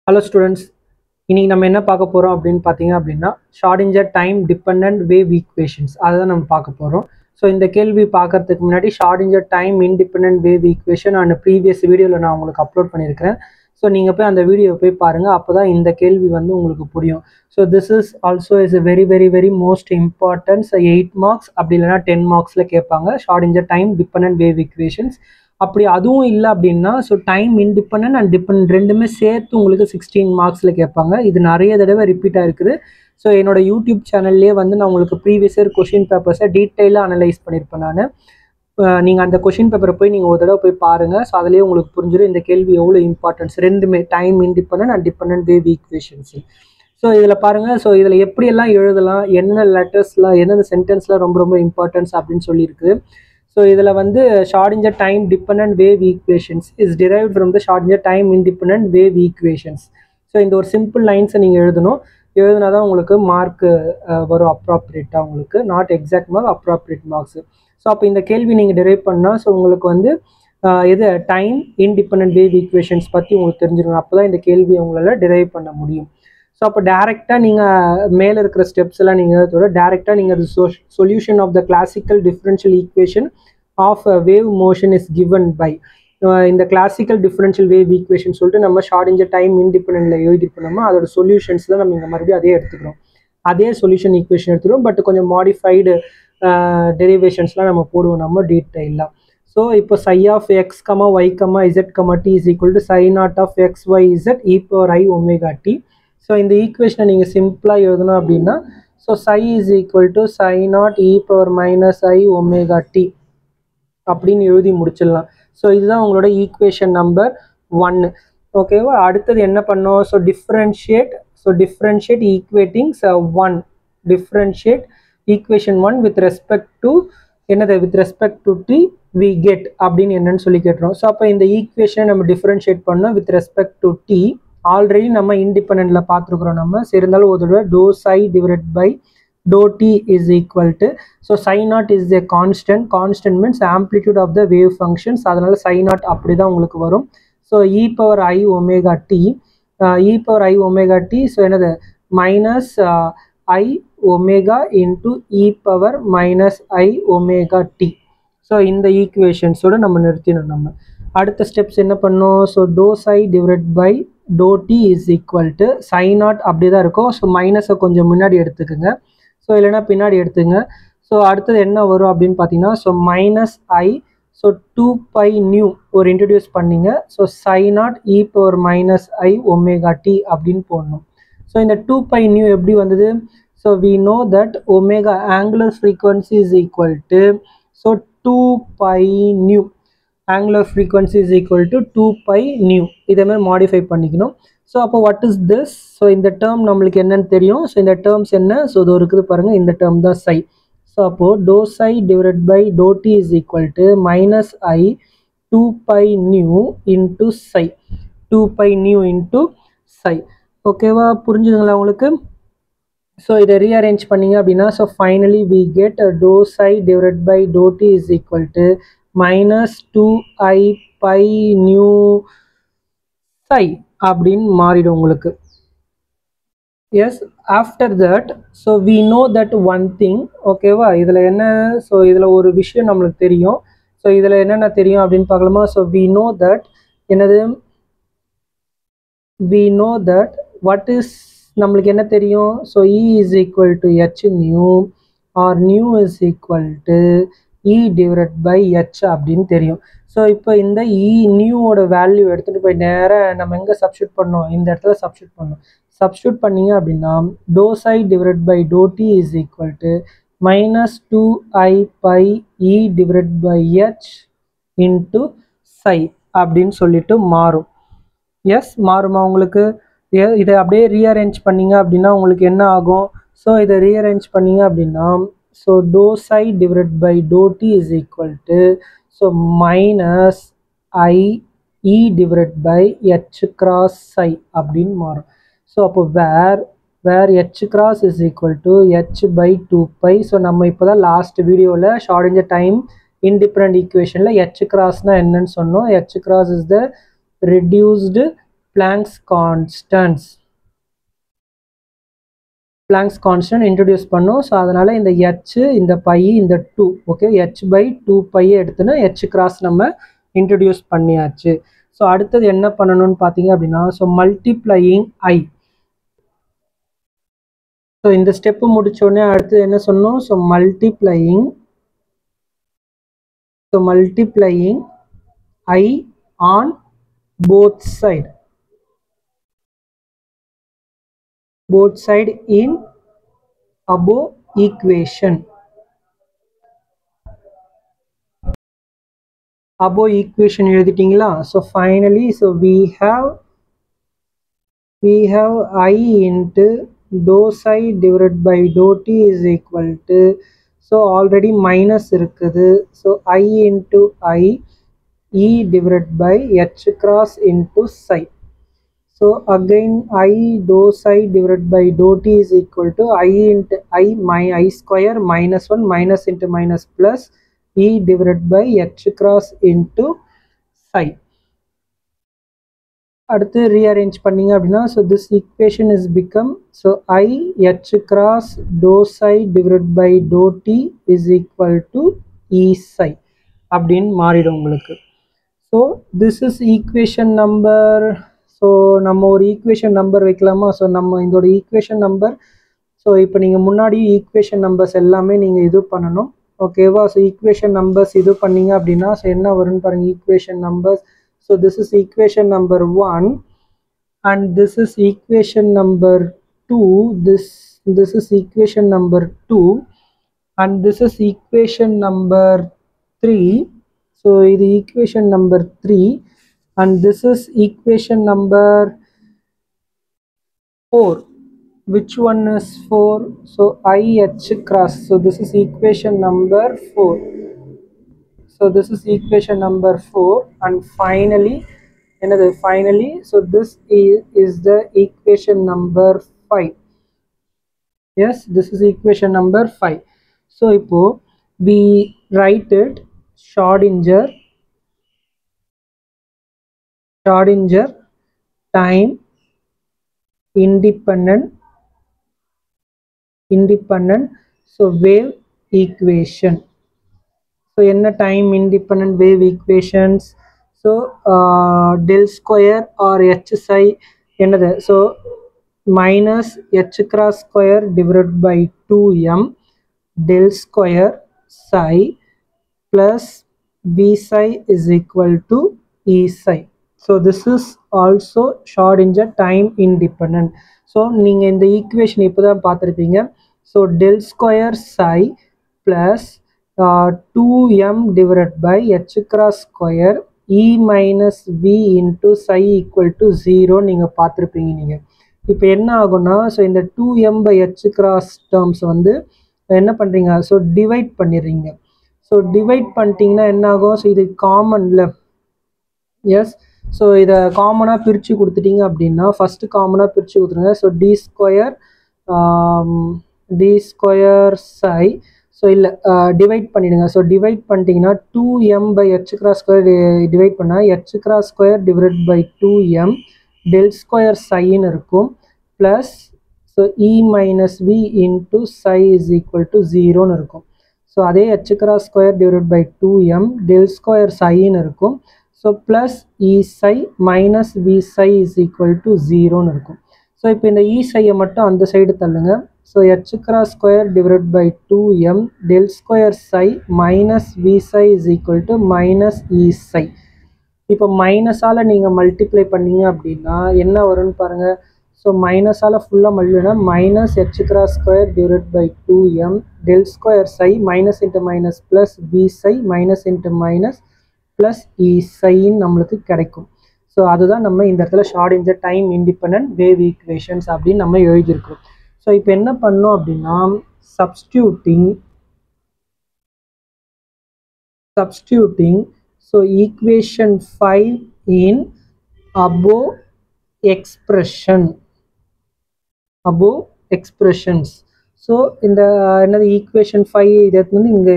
Hello students, இன்னைக்கு நம்ம என்ன பார்க்க போறோம் அப்படின்னு பார்த்தீங்க அப்படின்னா Schrodinger time dependent wave equations அதை நம்ம பார்க்க போறோம். ஸோ இந்த கேள்வி பார்க்கறதுக்கு முன்னாடி Schrodinger time independent wave equation and previous வீடியோவில் நான் உங்களுக்கு அப்லோட் பண்ணியிருக்கிறேன். ஸோ நீங்கள் போய் அந்த வீடியோவை போய் பாருங்கள், அப்போ தான் இந்த கேள்வி வந்து உங்களுக்கு புரியும். So this is also is very most importance 8 marks அப்படி இல்லைனா 10 மார்க்ஸில் கேட்பாங்க Schrodinger time dependent wave equations. அப்படி அதுவும் இல்லை அப்படின்னா so time independent and dependent ரெண்டுமே சேர்த்து உங்களுக்கு 16 மார்க்ஸில் கேட்பாங்க. இது நிறைய தடவை ரிப்பீட் ஆகிருக்குது. ஸோ என்னோட யூடியூப் சேனல்லே வந்து நான் உங்களுக்கு ப்ரீவியஸ் இயர் கொஷின் பேப்பர்ஸை டீட்டெயிலாக அனலைஸ் பண்ணியிருப்பேன். நீங்கள் அந்த கொஷின் பேப்பரை போய் நீங்கள் ஒரு தடவை போய் பாருங்கள். ஸோ அதிலேயே உங்களுக்கு புரிஞ்சிடும் இந்த கேள்வி எவ்வளோ இம்பார்ட்டன்ஸ், ரெண்டுமே time independent and dependent wave equations. So இதில் பாருங்கள், ஸோ இதில் எப்படியெல்லாம் எழுதலாம், என்னென்ன லெட்டர்ஸ்லாம் என்னென்ன சென்டென்ஸ்லாம் ரொம்ப இம்பார்ட்டன்ஸ் அப்படின்னு சொல்லியிருக்கு. ஸோ இதில் வந்து Schrodinger time dependent wave equations is derived from the Schrodinger time independent wave equations. So இந்த ஒரு சிம்பிள் லைன்ஸை நீங்கள் எழுதுனா தான் உங்களுக்கு மார்க்கு வரும் அப்ராப்ரியேட்டாக, உங்களுக்கு not exact mark, appropriate marks. So அப்போ இந்த கேள்வி நீங்கள் டிரைவ் பண்ணால் ஸோ உங்களுக்கு வந்து இது டைம் இண்டிபெண்டன்ட் வேவ் ஈக்குவேஷன்ஸ் பற்றி உங்களுக்கு தெரிஞ்சிருக்கணும். அப்போ தான் இந்த கேள்வி உங்களால் டிரைவ் பண்ண முடியும். ஸோ அப்போ டேரெக்டாக நீங்கள் மேலே இருக்கிற ஸ்டெப்ஸ் எல்லாம் நீங்கள் டேரெக்டாக நீங்கள் அது solution of the classical differential equation of wave motion is given by இந்த கிளாசிக்கல் டிஃப்ரென்ஷியல் வேவ் ஈக்குவேஷன் சொல்லிட்டு நம்ம ஷ்ராடின்ஜர் டைம் இண்டிபெண்டன்ட்ல எழுதிருப்போம். அதோட சொல்யூஷன்ஸ் தான் நம்ம இங்கே மறுபடியும் அதே எடுத்துக்கிறோம், அதே சொல்யூஷன் ஈக்குவேஷன் எடுத்துக்கிறோம். பட் கொஞ்சம் மாடிஃபைடு டெரிவேஷன்ஸ்லாம் நம்ம போடுவோம் நம்ம டீட்டெயிலாக. ஸோ இப்போ psi of x comma y comma z comma t is equal to psi naught of x y z e power i omega t. So இந்த ஈக்குவேஷனை நீங்கள் சிம்பிளாக எழுதணும் அப்படின்னா so psi is equal to psi naught e power minus i omega t அப்படின்னு எழுதி முடிச்சிடலாம். So இதுதான் உங்களோட ஈக்குவேஷன் நம்பர் 1. ஓகேவா? அடுத்தது என்ன பண்ணோம்? So differentiate equating 1, differentiate equation 1 with respect to என்னது, with respect to t we get அப்படின்னு என்னன்னு சொல்லி கேட்டுறோம். ஸோ அப்போ இந்த ஈக்குவேஷனை நம்ம டிஃப்ரென்ஷியேட் பண்ணோம் with respect to t. Already நம்ம இண்டிபெண்டன்ட்ல பார்த்துருக்குறோம். நம்ம சரி இருந்தாலும் ஒரு தடவை dou psi divide by dou t is equal to, so psi naught is a constant means amplitude of the wave functions, அதனால psi naught அப்படிதான் உங்களுக்கு வரும். so e power i omega t so என்னது minus I omega into e power minus I omega t. so இந்த equations ஓட நம்ம நிறுத்தினோம். நம்ம அடுத்த ஸ்டெப்ஸ் என்ன பண்ணோம்? so dou psi divided by dou t is equal to psi naught அப்படிதான் இருக்கும். so மைனஸை கொஞ்சம் முன்னாடி எடுத்துக்கோங்க, ஸோ இல்லைனா பின்னாடி எடுத்துங்க. ஸோ அடுத்தது என்ன வரும் அப்படின்னு பார்த்தீங்கன்னா so minus i so 2 pi nu ஒரு இன்ட்ரடியூஸ் பண்ணிங்க. So psi naught e power minus i omega t அப்படின்னு போடணும். ஸோ இந்த 2 பை நியூ எப்படி வந்தது? So we know that omega angular frequency is equal to so 2 pi nu, angular frequency is equal to 2 pi nu. இதேமாதிரி modify பண்ணிக்கணும். So அப்போ what is this? So இந்த term நம்மளுக்கு என்னன்னு தெரியும். ஸோ இந்த டேர்ம்ஸ் என்ன? ஸோ இது இருக்குது பாருங்கள், இந்த டேர்ம் தான் psi. ஸோ அப்போது dou psi divide by to t is equal to minus i 2 pi nu into psi, 2 pi nu into psi. ஓகேவா? புரிஞ்சுதுங்களா உங்களுக்கு? ஸோ இதை ரீஅரேஞ்ச் பண்ணிங்க அப்படின்னா so finally we get dou psi divide by to t is equal to minus 2i pi nu psi அப்படின்னு மாறிடும் உங்களுக்கு. Yes, after that so we know that one thing. ஓகேவா? இதில் என்ன? ஸோ இதில் ஒரு விஷயம் நம்மளுக்கு தெரியும். ஸோ இதில் என்னென்ன தெரியும் அப்படின்னு பார்க்கலாமா? ஸோ வி நோ தட் என்னது, we know that what is, நம்மளுக்கு என்ன தெரியும்? So e is equal to h nu or nu is equal to e divide by h அப்படின்னு தெரியும். ஸோ இப்போ இந்த இ நியூவோட வேல்யூ எடுத்துகிட்டு போய் நேராக நம்ம எங்கே சப்ஸ்டியூட் பண்ணோம்? இந்த இடத்துல சப்ஸ்டியூட் பண்ணோம். சப்ஸ்டியூட் பண்ணிங்க அப்படின்னா dou psi divide by to t is equal to minus 2i pi e divide by h into psi அப்படின்னு சொல்லிட்டு மாறும். எஸ், மாறுமா உங்களுக்கு? இதை அப்படியே ரீஅரேஞ்ச் பண்ணிங்க அப்படின்னா உங்களுக்கு என்ன ஆகும்? ஸோ இதை ரீஅரேஞ்ச் பண்ணிங்க அப்படின்னா so do psi divide by to t is equal to so minus i e divide by h cross psi அப்படின்னு மாறும். ஸோ அப்போ where h cross is equal to h by 2 pi. So நம்ம இப்போ தான் last வீடியோவில் Schrodinger time independent ஈக்குவேஷனில் h கிராஸ்னால் என்னன்னு சொன்னோம். H cross is the reduced Planck's constant introduce பண்ணோம். ஸோ அதனால் இந்த h இந்த பை இந்த 2 ஓகே h/2 பை எடுத்துன்னு h கிராஸ் நம்ம இன்ட்ரடியூஸ் பண்ணியாச்சு. ஸோ அடுத்தது என்ன பண்ணணும்னு பார்த்தீங்க அப்படின்னா ஸோ மல்டிப்ளையிங் i. ஸோ இந்த ஸ்டெப்பு முடிச்சோடனே அடுத்து என்ன சொன்னோம் so multiplying i on both side in above equation. எழுதிட்டீங்களா? So finally so we have I into dou psi divided by dou t is equal to so already minus இருக்குது. So I into I e divided by h cross into psi. So again I dou psi divided by dou t is equal to I into I square minus 1 minus into minus plus e divided by h cross into psi. அடுத்து rearrange பண்ணிங்க அப்படின்னா so this equation is become so I h cross dou psi divided by dou t is equal to e psi அப்படின்னு மாறிடும் உங்களுக்கு. So this is equation number. So நம்ம ஒரு equation number வைக்கலாமா? So நம்ம இதோட ஈக்குவேஷன் நம்பர் ஸோ இப்போ நீங்கள் முன்னாடி ஈக்குவேஷன் நம்பர்ஸ் எல்லாமே நீங்கள் இது பண்ணணும் ஓகேவா? ஸோ ஈக்குவேஷன் நம்பர்ஸ் இது பண்ணீங்க அப்படின்னா ஸோ என்ன வரும்னு பாருங்கள் equation numbers. So this is equation number 1 and this is equation number 2. This is equation number 2 and this is equation number 3. So இது equation number 3 and this is equation number 4. Which one is 4? So I h cross. So this is equation number 4. So this is equation number 4 and finally so this is the equation number 5. Yes, this is equation number 5. So ipo we write it Schrodinger time independent so wave equation. So enna time independent wave equations? So del square or h psi enadhu so minus h cross square divided by 2m del square psi plus b psi is equal to e psi. So this is also Schrodinger time independent. So நீங்க இந்த equation இப்போதான் பார்த்துருப்பீங்க. So del square psi plus 2m divided by h cross square e minus v into psi equal to 0 நீங்கள் பார்த்துருப்பீங்க. நீங்கள் இப்போ என்ன ஆகும்னா ஸோ இந்த 2m by h cross terms வந்து என்ன பண்ணுறீங்க ஸோ டிவைட் பண்ணிடுறீங்க. ஸோ டிவைட் பண்ணிட்டீங்கன்னா என்ன ஆகும் ஸோ இது காமனில் எஸ் ஸோ இதை காமனாக பிரித்து கொடுத்துட்டீங்க அப்படின்னா ஃபஸ்ட்டு காமனாக பிரித்து கொடுத்துருங்க. So d square psi so இல்லை டிவைட் பண்ணிவிடுங்க. ஸோ டிவைட் பண்ணிட்டீங்கன்னா 2m by h cross square டிவைட் பண்ணால் h cross square divided by 2m del square psiன்னு இருக்கும் plus so e minus v into psi is equal to 0ன்னு இருக்கும். So அதே h cross square divided by 2m del square psiன்னு இருக்கும். So plus e psi minus v psi is equal to 0ன்னு இருக்கும். So இப்போ இந்த இ psiயை மட்டும் அந்த சைடு தள்ளுங்க. So h cross square divided by 2m del square psi minus v psi is equal to minus e psi. இப்போ மைனஸால் நீங்கள் multiply பண்ணீங்க அப்படின்னா என்ன வரும்னு பாருங்கள். ஸோ மைனஸால் ஃபுல்லாக மல்டிப்ளைனா minus h cross square divided by 2m del square psi minus into minus plus v psi minus into minus plus e psi நம்மளுக்கு கிடைக்கும். ஸோ அதுதான் நம்ம இந்த இடத்துல Schrodinger time independent wave equations அப்படின்னு நம்ம எழுதியிருக்கிறோம். ஸோ இப்போ என்ன பண்ணோம் அப்படின்னா substituting so equation 5 in above expressions. So இந்த என்னது ஈக்குவேஷன் 5 இது வந்து இங்கே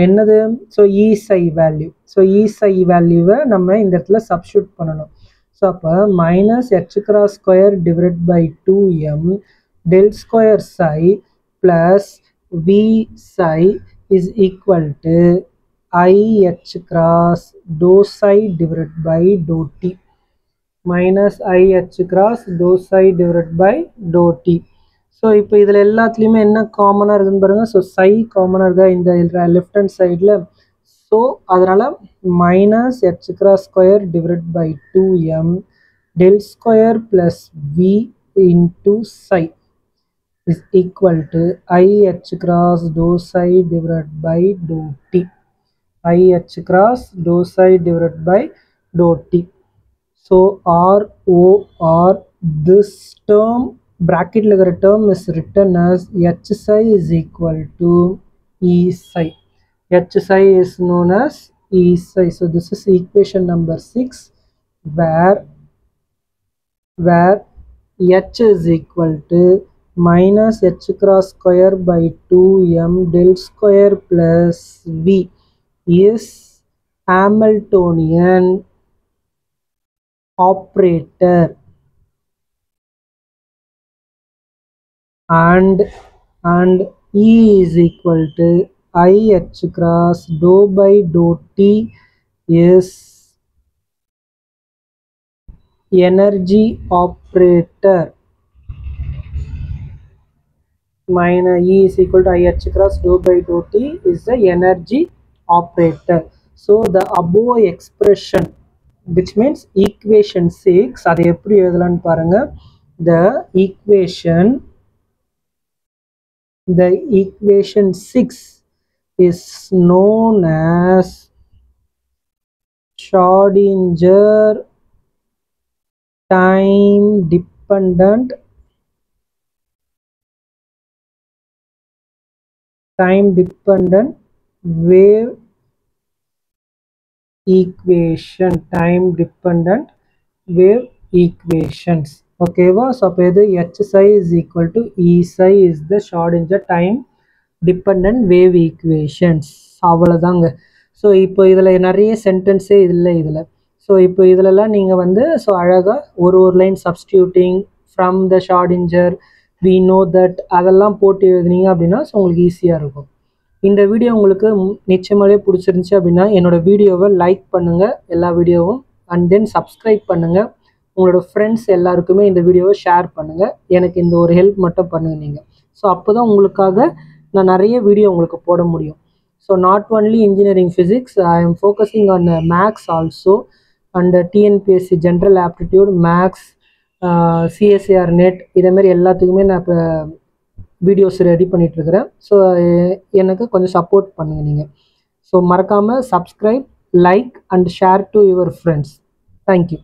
என்னது so e psi value. So e psi வேல்யூவை நம்ம இந்த இடத்துல சப்ஸ்டியூட் பண்ணணும். ஸோ அப்போ minus h cross square divide by 2m del square psi plus v psi is equal to I h cross dou psi divided by dou t minus I h cross dou psi divided by dou t. So இப்போ இதில் எல்லாத்துலேயுமே என்ன காமனாக இருக்குதுன்னு பாருங்கள். So psi காமனாக இருக்கா இந்த லெஃப்ட் ஹேண்ட் சைடில். ஸோ அதனால் minus h cross square divide by 2m del square plus v into psi is equal to I h cross dou psi divided by dou t. I h cross dou psi divided by dou t. So R O R, this term bracket layer term is written as h psi is equal to E psi. H psi is known as E psi. So this is equation number 6 where h is equal to minus h cross square by 2m del square plus v is Hamiltonian operator and E is equal to I h cross dou by dou t is energy operator. Minus E is equal to I h cross dou by dou t is the energy operator. So the above expression, which means equation 6, அது எப்படி எழுதலாம்னு பாருங்க. The equation 6 is known as Schrödinger time dependent wave equation. Time dependent wave equations. ஓகேவா? So அப்போ இது h psi is equal to E psi is the Schrödinger time dependent wave equations. அவ்வளோதாங்க. So இப்போ இதில் நிறைய சென்டென்ஸே இதில் ஸோ இப்போ இதிலெல்லாம் நீங்கள் வந்து ஸோ அழகாக ஒரு line substituting from the Schrodinger we know that அதெல்லாம் போட்டு எழுதுனீங்க அப்படின்னா ஸோ உங்களுக்கு ஈஸியாக இருக்கும். இந்த வீடியோ உங்களுக்கு நிச்சயமாகவே பிடிச்சிருந்துச்சி அப்படின்னா என்னோடய வீடியோவை லைக் பண்ணுங்கள், எல்லா வீடியோவும், அண்ட் தென் சப்ஸ்கிரைப் பண்ணுங்கள். உங்களோட ஃப்ரெண்ட்ஸ் எல்லாருக்குமே இந்த வீடியோவை ஷேர் பண்ணுங்கள். எனக்கு இந்த ஒரு ஹெல்ப் மட்டும் பண்ணுங்கள் நீங்கள். ஸோ அப்போ தான் உங்களுக்காக நான் நிறைய வீடியோ உங்களுக்கு போட முடியும். So not only engineering physics, I am focusing on maths also and TNPSC general aptitude, maths, CSIR NET, இதேமாரி எல்லாத்துக்குமே நான் இப்போ வீடியோஸ் ரெடி பண்ணிகிட்ருக்கிறேன். ஸோ எனக்கு கொஞ்சம் சப்போர்ட் பண்ணுங்கள் நீங்கள். ஸோ மறக்காமல் subscribe, like and share to your friends. Thank you.